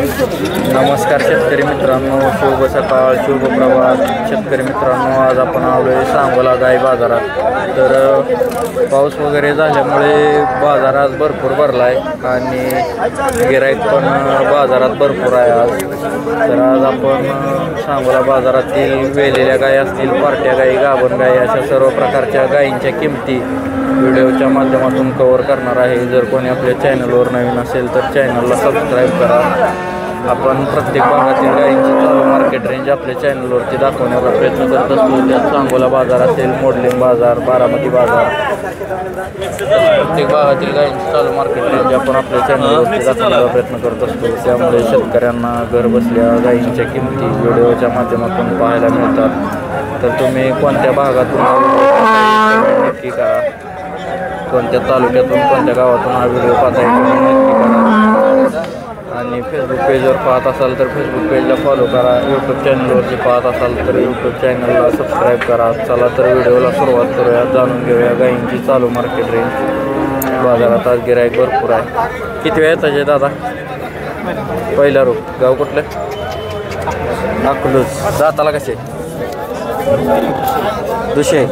नमस्कार शेतकरी मित्रांनो, शुभ सकाळ, शुभ प्रभात. शेतकरी मित्रांनो, आज आपण आलोय सांगोला गाई बाजारात. तर पाऊस वगैरे झाल्यामुळे बाजार आज भरपूर भरला आहे आणि गिराईक पण बाजारात भरपूर आहे आज. तर आज आपण सांगोला बाजारातील वेलेल्या गाई असतील, पार्ट्या गाई, गाभण गाई अशा सर्व प्रकारच्या गायींच्या किमती व्हिडिओच्या माध्यमातून कव्हर करणार आहे. जर कोणी आपल्या चॅनलवर नवीन असेल तर चॅनलला सबस्क्राईब करा. आपण प्रत्येक भागातील गायींची चालू मार्केट रेंज आपल्या चॅनलवरती दाखवण्याचा प्रयत्न करत असतो. त्यात सांगोला बाजार असेल, मोडलिंग बाजार, बारामती बाजार, प्रत्येक भागातील गायींची चालू मार्केट रेंज आपण आपल्या चॅनलवरती दाखवण्याचा प्रयत्न करत असतो. त्यामुळे शेतकऱ्यांना घर बसल्या गायींच्या किमती व्हिडिओच्या माध्यमातून पाहायला मिळतात. तर तुम्ही कोणत्या भागातून नक्की करा, कोणत्या तालुक्यातून कोणत्या गावातून हा व्हिडिओ पाहता नक्की करा. आणि फेसबुक पेजवर पाहत असाल तर फेसबुक पेजला फॉलो करा. यूट्यूब चॅनलवरती पाहत असाल तर यूट्यूब चॅनलला सबस्क्राईब करा. चला तर व्हिडिओला सुरुवात करूया, जाणून घेऊया गायींची चालू मार्केट रेंज. बाजारात आज गिराईक भरपूर आहे. किती वेळ येताचे दादा? पहिला रूप. गाव कुठलं? अकलूज. दाताला कसे? दुसरे.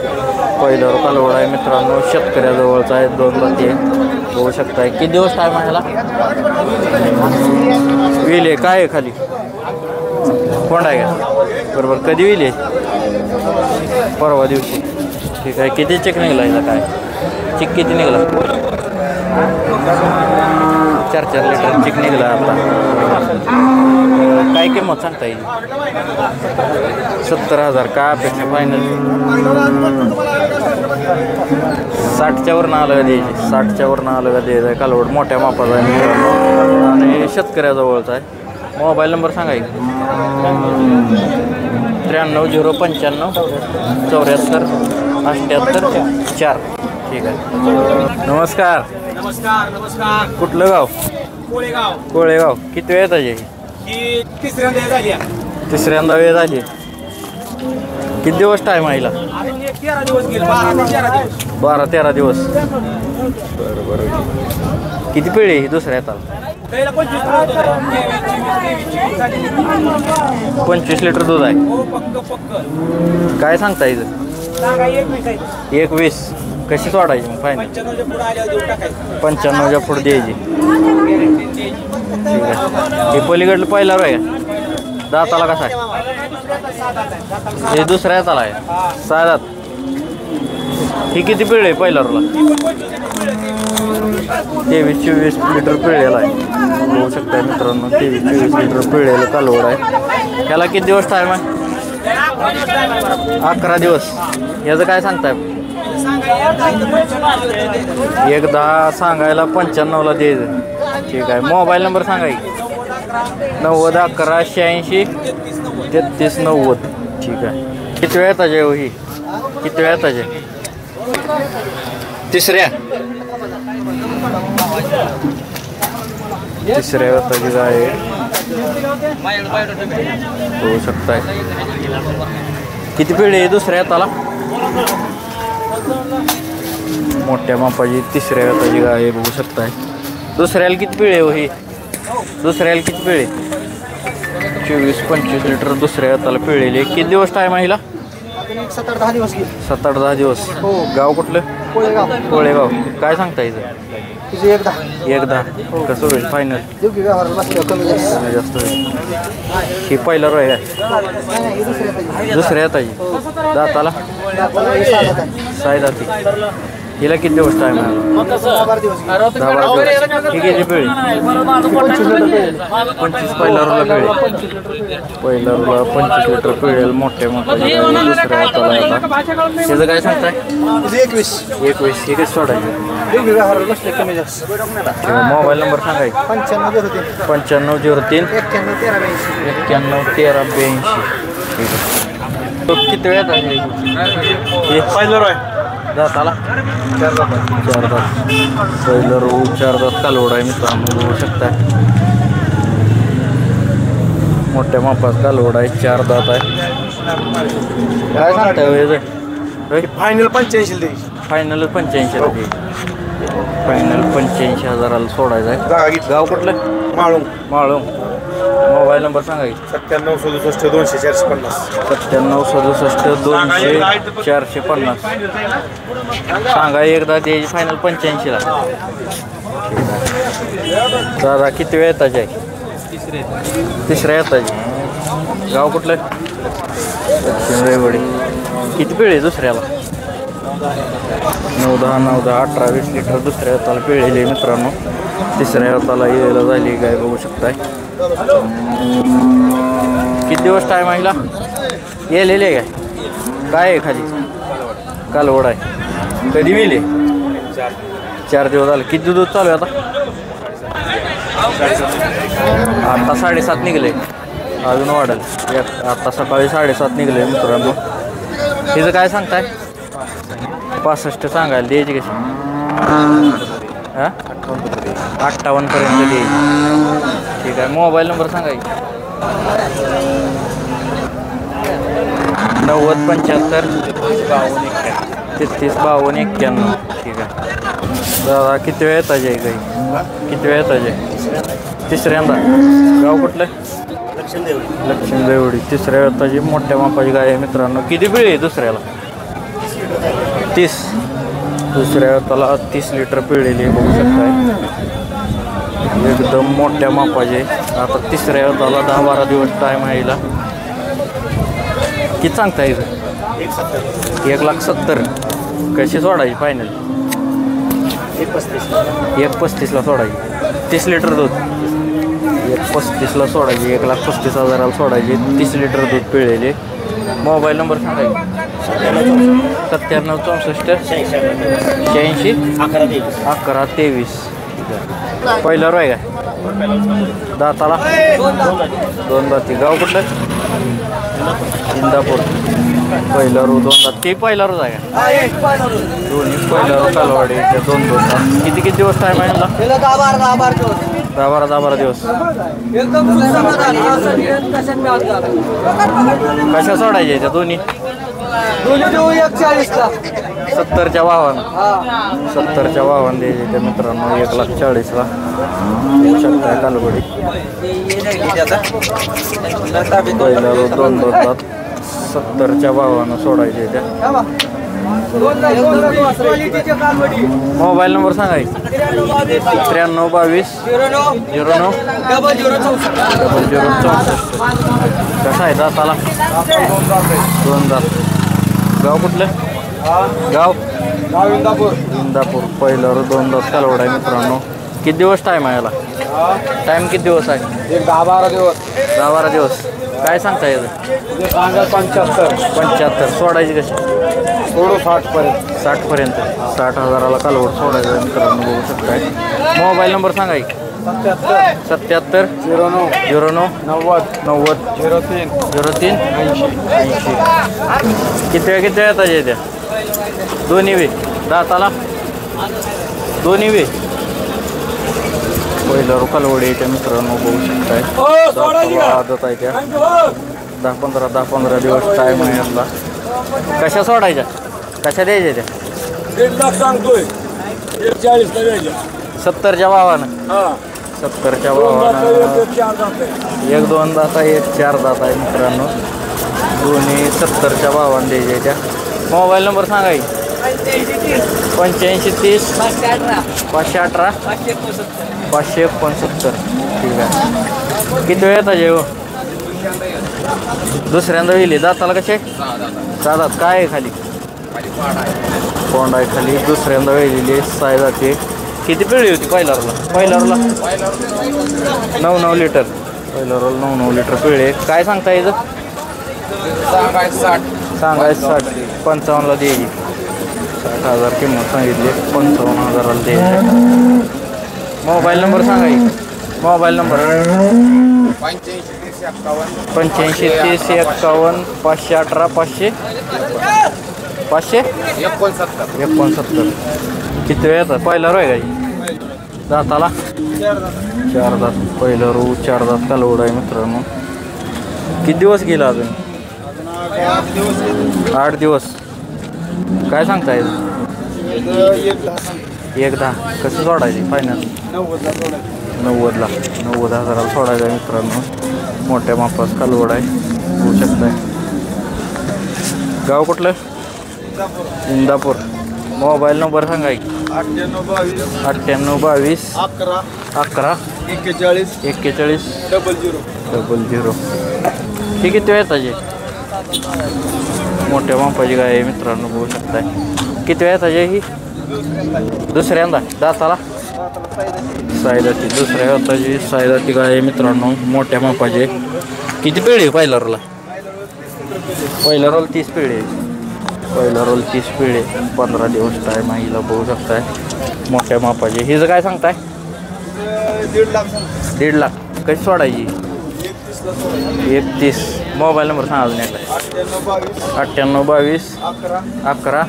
पहिला रूप कालवड आहे मित्रांनो, शेतकऱ्याजवळचा आहे. 2 दाती बघू शकताय. किती दिवस टाईम आहे ह्याला? विले काय आहे खाली? कोंड आहे का? बरोबर. कधी विले? परवा दिवशी. ठीक आहे. किती चिक निघला याला? काय चिक किती निघाला? 4-4 लिटर चिक निघाला आता. काय किंमत सांगता येईल? 70,000. काय अपेक्षा फायनल? 60च्या वरनं आलं का द्यायची? 60च्या वरनं आलं का द्यायचं आहे. कालवड मोठ्या मापाचा आहे मित्रांनो आणि शेतकऱ्याजवळचा आहे. मोबाईल नंबर सांगा की. 93 095 74 78 4. ठीक आहे. नमस्कार. नमस्कार. नमस्कार. कुठलं गाव? कोळेगाव. कोळेगाव. किती वेळ येताचे? ही तिसऱ्यांदा झाली. तिसऱ्यांदा वेळ झाली. किती दिवस टाईम आहे? 13 दिवस गेले. 12-13 दिवस. बरं बरं. किती पिढी ही दुसऱ्या येतात? 25 लिटर दूध आहे. काय सांगता येईल? 21. कशी सोडायची मग फायनल? 95च्या पुढे द्यायची. ठीक आहे. हे पलीकडलं पहिला आहे का? दाताला कसा आहे? हे दुसऱ्या हाताला आहे. 6 दात. ही किती पिळे आहे पहिला रोला? 23-24 लिटर पिळेला आहे. बघू शकता मित्रांनो, 23-24 लिटर पिळेला कालवड आहे. ह्याला किती दिवस टाईम आहे? 11 दिवस. याचं काय सांगताय? 1-10 सांगायला 95ला द्यायचं. ठीक आहे. मोबाईल नंबर सांगा की. 90 11 86 33 90. ठीक आहे. किती वेळ येताचे हो ही? किती वेळ येताचे? तिसऱ्या येताची गाय होऊ शकताय. किती पिढी आहे दुसऱ्या येताला? मोठ्या मापाची तिसऱ्या येताची गाय बघू शकताय. दुसऱ्याला किती पिळे हो ही? दुसऱ्याला किती पिळे? 24-25 लिटर दुसऱ्या हाताला पिळलेली. किती दिवस टाईम आहे हिला? 7-10 दिवस. 7-10 दिवस. गाव कुठलं? कोळेगाव. कोळेगाव. काय सांगता येईल? 1-10. कसं होईल फायनल? कमी जास्त होईल. ही पहिला रोय आहे. दुसऱ्या हाताची. दाताला 6 दाती. हिला किती दिवस टाईम आहे? 10-12 दिवस. ही किती पिळी? 25 पहिला रोला पिळे. पहिला रोला 25 लिटर पिळेल. मोठ्या दुसऱ्या हाताला येतात. त्याचं काय सांगताय? 21. ही किती सोडायची? कमी जास्त. मोबाईल नंबर सांगाय? 95 95 03 91 13 82. ठीक आहे. किती वेळात आहे? पहिलं रोय. दाताला 4 दात. पहिलं रो 4 दात कालवड आहे मित्रांनो, बघू शकता. मोठ्या मापात कालवड आहे. 4 दात आहे. काय सांगताय? फायनल 85 द्यायची. फायनल 85. फायनल 85,000ला सोडायचं आहे. गाव कुठलं? माळूंग. माळूंग. मोबाईल नंबर सांगा की. 97 67 200 450. 97 67 200 450. सांगा एकदा द्यायची फायनल 85ला. दादा किती वेळ येताचे आहे? तिसऱ्या येताचे. गाव कुठलं? दक्षिण रेवडी. किती पिळे दुसऱ्याला? 9 10 9 10 18 20 लिटर दुसऱ्या हाताला पिळलेली मित्रांनो. तिसऱ्या हाताला यायला झाली काय बघू शकताय. किती दिवस टाईम आहे हिला? येलेले काय काय आहे खाली? कालवड आहे. कधी मिले? 4 दिवस झाले. किती दूध चालू आहे आता? आता 7:30 निघले. अजून वाढेल. आता सकाळी 7:30 निघले मित्रांनो. तिचं काय सांगताय? 65 सांगायला द्यायची कशी? हां 58 पर्यंत द्यायची. ठीक आहे. मोबाईल नंबर सांगा की. 90 75 33 52 91. ठीक आहे. दादा किती वेळ येताचे आहे काही? किती वेळ येताचे? तिसऱ्यांदा. गाव कुठलं? लक्ष्मी देवडी. तिसऱ्या वेताची मोठ्या मापाची गाय आहे मित्रांनो. किती पिळी आहे दुसऱ्याला? 30. दुसऱ्या वेताला 30 लिटर पिळलेली आहे बघू शकताय. एकदम मोठ्या मापाचे. आता तिसऱ्या वेताला 10-12 दिवस टाईम आहे हिला. किती सांगता येईल? 1,70,000. कशी सोडायची फायनल? 1,35,000ला सोडायची. 30 लिटर दूध. 1,35,000ला सोडायची. 1,35,000ला सोडायची. 30 लिटर दूध पिळलेले. मोबाईल नंबर सांगायचे. 97 64 86 11 23. पहिला रोय काय? दाताला 2 दाती. गाव कुठलं? इंदापूर. पहिला रो 2 दात. ते पहिला रोज आहे का? दोन्ही पहिला रो कालवाडी. 2 दात. किती दिवस टाईम आहे ना? 10-12 दिवस. कशा सोडायच्या त्या दोन्ही? 70च्या वाहन. 70च्या वाहन द्यायचे त्या मित्रांनो. 1,40,000ला. शकताय कालवडी. पहिला रो 2 दात. 70च्या वाहन सोडायचे त्या. मोबाईल नंबर सांगा. 93 22 09 0064. कसा आहे दाताला? 2 दात. गाव कुठलं? गाव इंदापूर. पहिलं 2 दात कालवड आहे मित्रांनो. किती दिवस टाईम आहे याला? टाईम किती दिवस आहे? 10-12 दिवस. 10-12 दिवस. काय सांगता येतं? 75. सोडायची कशी? सोडू 60 पर्यंत. 60 पर्यंत. 60,000ला कालवड सोडायचं मित्रांनो बघू शकताय. मोबाईल नंबर सांगा की. 77 09 90 90 03 80. किती येतात त्या? दोन्ही वे दाताला? दोन्ही वे. पहिलं कालवडी आहे त्या मित्रांनो बघू शकताय. आदत आहे त्या. 10-15 दिवस टाईम आहे यातला. कशा सोडायच्या? कशा द्यायच्या त्या? 1,00,000 सांगतोय. 1,40,000 द्यायच्या. 70च्या भावानं. 70च्या भावानं. 1-2 दात आहे. 1-4 दात आहे मित्रांनो. दोन्ही 70च्या भावानं द्यायच्या त्या. मोबाईल नंबर सांगा की. 85 30 518 569. ठीक आहे. किती वेळ येतात जेव? दुसऱ्यांदा येईल. दाताला कसे? 6 दात. काय आहे खाली? कोंड आहे खाली. दुसऱ्यांदा वेळलेली 6 जाते. किती पिळी होती पहिल्यावरला? 9 लिटर. पहिल्यावरला 9 लिटर पिळे. काय सांगता येतं? सांगायचं 60. 55ला द्यायची. 60,000 किंमत सांगितली. 55,000ला द्यायची. मोबाईल नंबर सांगा की. Mobile number 85 30 51 518 569. किती वेळ येतात? पहिला रो आहे काही? दाताला 4 दात. पहिलं रो 4 दात कालवड आहे मित्रांनो. किती दिवस गेला अजून? 8 दिवस. काय सांगता येईल? 1,10. कसं सोडायची फायनल? 90ला. 90,000 सोडायचा आहे मित्रांनो. मोठ्या मापास कालवड आहे, होऊ शकताय. गाव कुठलं? इंदापूर. मोबाईल नंबर सांगा की. 9822 11 41 00. ही किती वेळ ताजे? मोठ्या मापाची गाय आहे मित्रांनो, बघू शकताय. किती वेळ ताजे ही? दुसऱ्यांदा दाताला सायदाची. दुसऱ्या हाताची सायदाची गाय आहे मित्रांनो, मोठ्या मापाची. किती पिढी पहिला रोल? पहिला रोल 30 पिढी. पहिला रोल 30 पिढी. 15 दिवस टाईम आहे हिला, बघू शकताय. मोठ्या मापाची. हिचं काय सांगताय? 1.5 लाख. कशी सोडायची? 31. मोबाईल नंबर सांगा अजून एकदा. 9822 11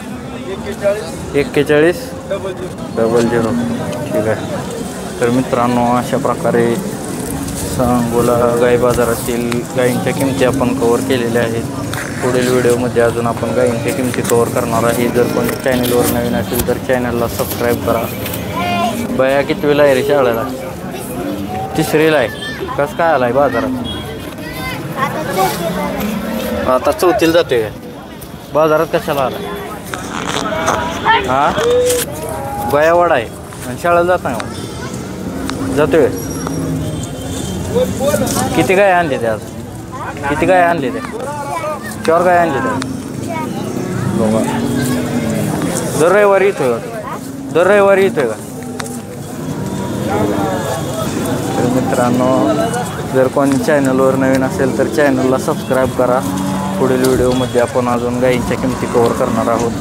41 00. ठीक आहे. तर मित्रांनो, अशा प्रकारे सांगोला गाई बाजारातील गायींच्या किमती आपण कव्हर केलेल्या आहेत. पुढील व्हिडिओमध्ये अजून आपण गायींच्या किमती कव्हर करणार आहे. जर कोणी चॅनलवर नवीन असेल तर चॅनलला सबस्क्राईब करा. बया कितवीला आहे रे? शाळेला 3रीला आहे. कसं काय आला आहे बाजारात? आता 4थीला जातोय काय? बाजारात कशाला आला? हां, बयावाड आहे आणि शाळेला जात नाही. जातोय. किती गाय आणली ते आज? किती गाय आणली ते? 4 गाय आणली ते. बघा, दर रविवारी येतोय का? दर रविवारी येतोय का? तर मित्रांनो, जर कोणी चॅनलवर नवीन असेल तर चॅनलला सबस्क्राईब करा. पुढील व्हिडिओमध्ये आपण अजून गायींच्या किमती कव्हर करणार आहोत.